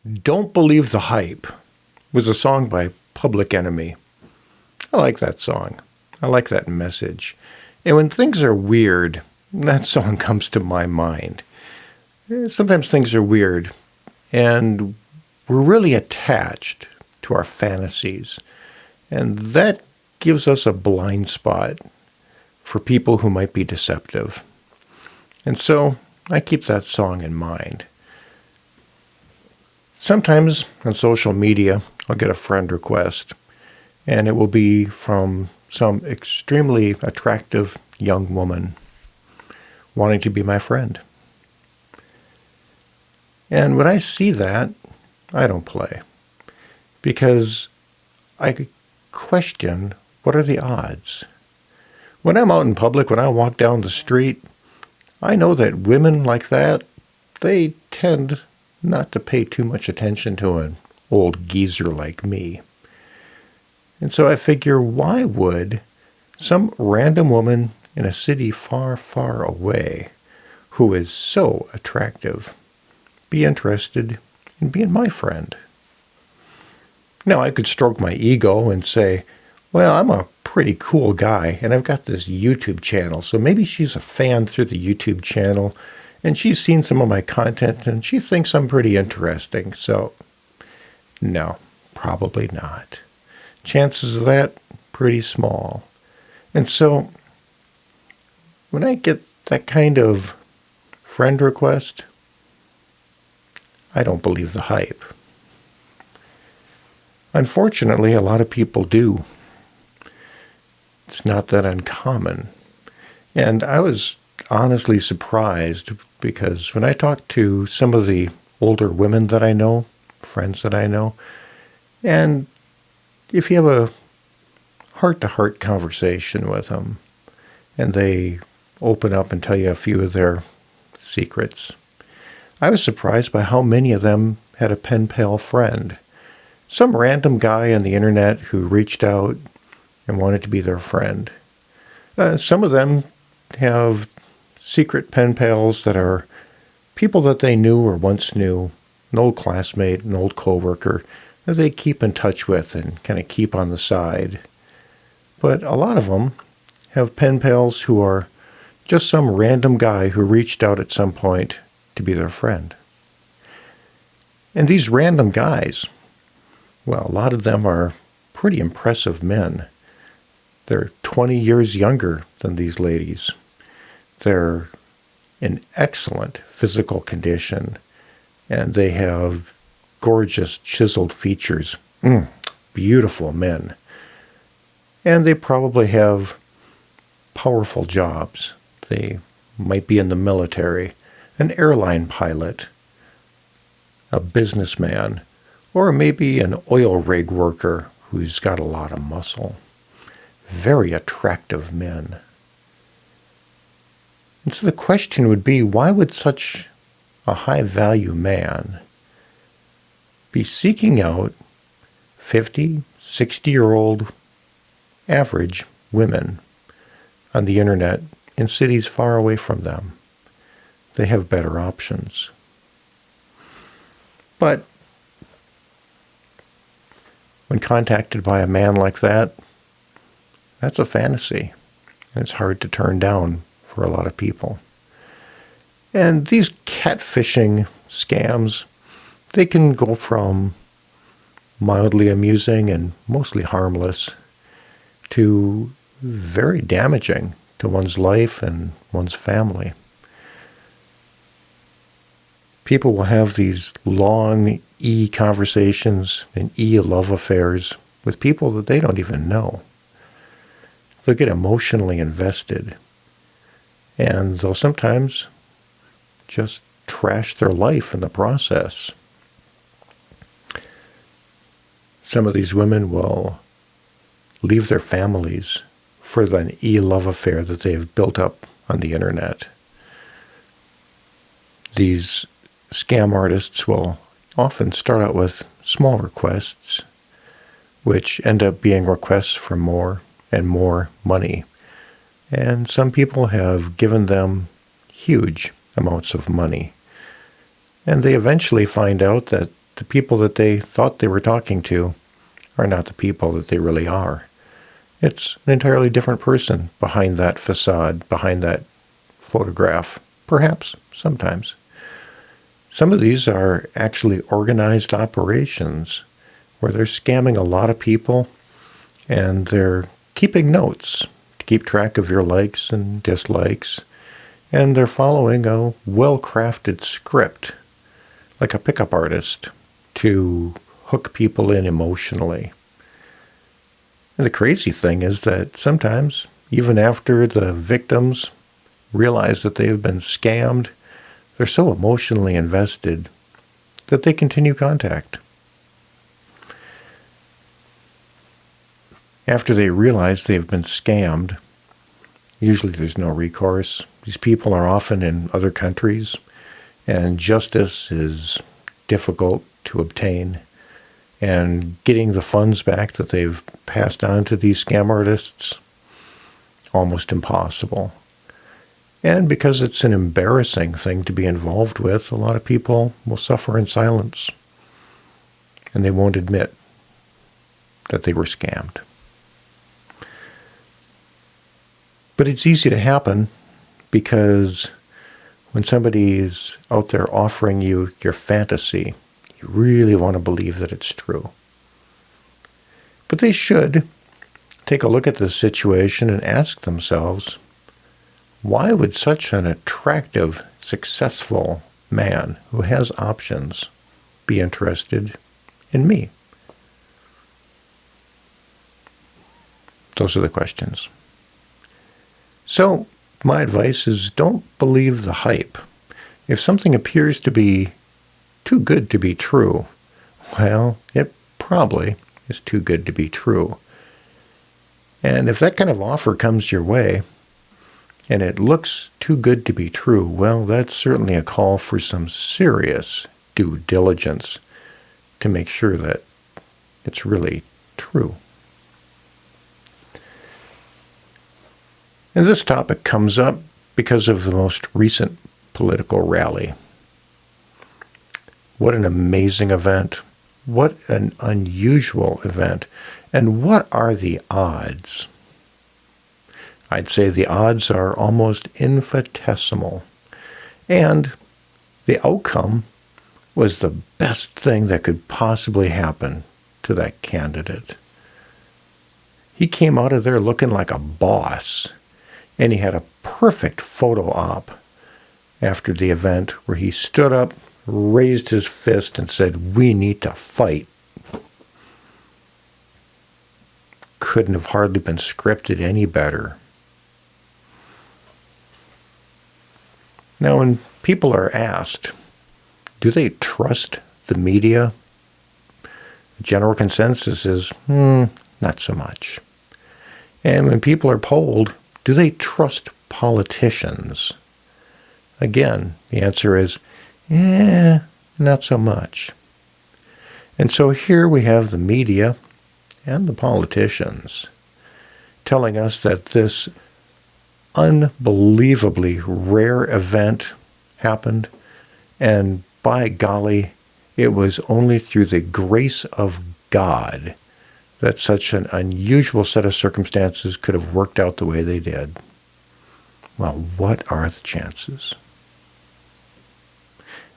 Don't Believe the Hype was a song by Public Enemy. I like that song. I like that message. And when things are weird, that song comes to my mind. Sometimes things are weird, and we're really attached to our fantasies. And that gives us a blind spot for people who might be deceptive. And so I keep that song in mind. Sometimes on social media, I'll get a friend request, and it will be from some extremely attractive young woman wanting to be my friend. And when I see that, I don't play, because I question, what are the odds? When I'm out in public, when I walk down the street, I know that women like that, they tend not to pay too much attention to an old geezer like me. And so I figure, why would some random woman in a city far, far away who is so attractive be interested in being my friend? Now, I could stroke my ego and say, well, I'm a pretty cool guy, and I've got this YouTube channel, so maybe she's a fan through the YouTube channel, and she's seen some of my content, and she thinks I'm pretty interesting. So, no, probably not. Chances of that, pretty small. And so, when I get that kind of friend request, I don't believe the hype. Unfortunately, a lot of people do. It's not that uncommon. And I was honestly surprised, because when I talk to some of the older women that I know, friends that I know, and if you have a heart-to-heart conversation with them, and they open up and tell you a few of their secrets, I was surprised by how many of them had a pen pal friend. Some random guy on the internet who reached out and wanted to be their friend. Some of them have secret pen pals that are people that they knew or once knew, an old classmate, an old coworker, that they keep in touch with and kind of keep on the side. But a lot of them have pen pals who are just some random guy who reached out at some point to be their friend. And these random guys, well, a lot of them are pretty impressive men. They're 20 years younger than these ladies. They're in excellent physical condition, and they have gorgeous chiseled features. Beautiful men. And they probably have powerful jobs. They might be in the military, an airline pilot, a businessman, or maybe an oil rig worker who's got a lot of muscle. Very attractive men. And so the question would be, why would such a high-value man be seeking out 50, 60-year-old average women on the internet in cities far away from them? They have better options. But when contacted by a man like that, that's a fantasy, and it's hard to turn down for a lot of people. And these catfishing scams, they can go from mildly amusing and mostly harmless to very damaging to one's life and one's family. People will have these long e-conversations and e-love affairs with people that they don't even know. They'll get emotionally invested, and they'll sometimes just trash their life in the process. Some of these women will leave their families for an e-love affair that they have built up on the internet. These scam artists will often start out with small requests, which end up being requests for more and more money. And some people have given them huge amounts of money. And they eventually find out that the people that they thought they were talking to are not the people that they really are. It's an entirely different person behind that facade, behind that photograph, perhaps, sometimes. Some of these are actually organized operations where they're scamming a lot of people and they're keeping notes to keep track of your likes and dislikes, and they're following a well-crafted script, like a pickup artist, to hook people in emotionally. And the crazy thing is that sometimes, even after the victims realize that they have been scammed, they're so emotionally invested that they continue contact. After they realize they've been scammed, usually there's no recourse. These people are often in other countries, and justice is difficult to obtain. And getting the funds back that they've passed on to these scam artists, almost impossible. And because it's an embarrassing thing to be involved with, a lot of people will suffer in silence. And they won't admit that they were scammed. But it's easy to happen because when somebody is out there offering you your fantasy, you really want to believe that it's true. But they should take a look at this situation and ask themselves, why would such an attractive, successful man who has options be interested in me? Those are the questions. So, my advice is don't believe the hype. If something appears to be too good to be true, well, it probably is too good to be true. And if that kind of offer comes your way, and it looks too good to be true, well, that's certainly a call for some serious due diligence to make sure that it's really true. And this topic comes up because of the most recent political rally. What an amazing event. What an unusual event. And what are the odds? I'd say the odds are almost infinitesimal. And the outcome was the best thing that could possibly happen to that candidate. He came out of there looking like a boss. And he had a perfect photo op after the event where he stood up, raised his fist, and said, "We need to fight." Couldn't have hardly been scripted any better. Now, when people are asked, do they trust the media? The general consensus is, not so much. And when people are polled, do they trust politicians? Again, the answer is, not so much. And so here we have the media and the politicians telling us that this unbelievably rare event happened, and by golly, it was only through the grace of God that such an unusual set of circumstances could have worked out the way they did. Well, what are the chances?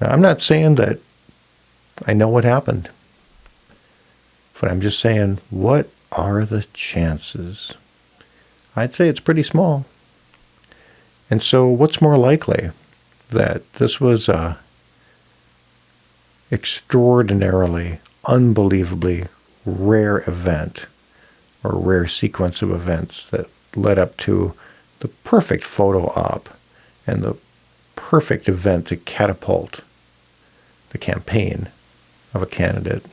Now, I'm not saying that I know what happened, but I'm just saying, what are the chances? I'd say it's pretty small. And so what's more likely? That this was a extraordinarily, unbelievably rare event, or rare sequence of events that led up to the perfect photo op and the perfect event to catapult the campaign of a candidate.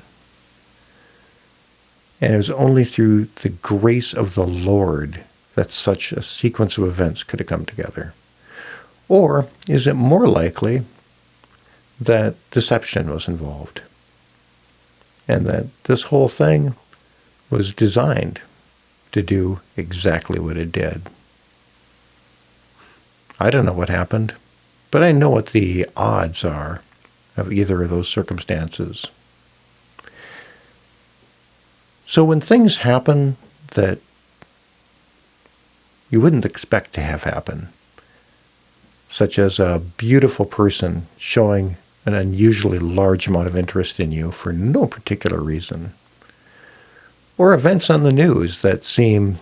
And it was only through the grace of the Lord that such a sequence of events could have come together. Or is it more likely that deception was involved? And that this whole thing was designed to do exactly what it did. I don't know what happened, but I know what the odds are of either of those circumstances. So when things happen that you wouldn't expect to have happen, such as a beautiful person showing an unusually large amount of interest in you for no particular reason, or events on the news that seem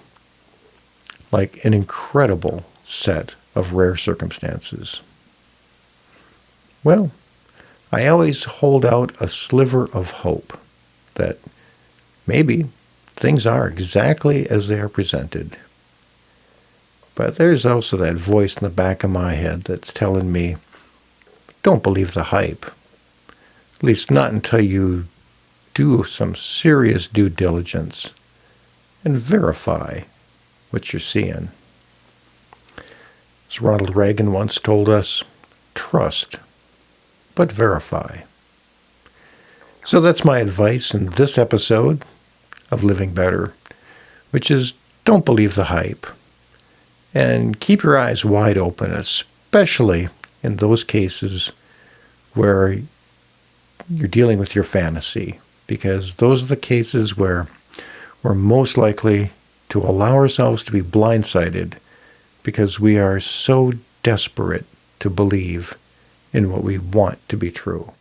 like an incredible set of rare circumstances, well, I always hold out a sliver of hope that maybe things are exactly as they are presented. But there's also that voice in the back of my head that's telling me, don't believe the hype. At least not until you do some serious due diligence and verify what you're seeing. As Ronald Reagan once told us, trust, but verify. So that's my advice in this episode of Living Better, which is don't believe the hype. And keep your eyes wide open, especially in those cases where you're dealing with your fantasy, because those are the cases where we're most likely to allow ourselves to be blindsided because we are so desperate to believe in what we want to be true.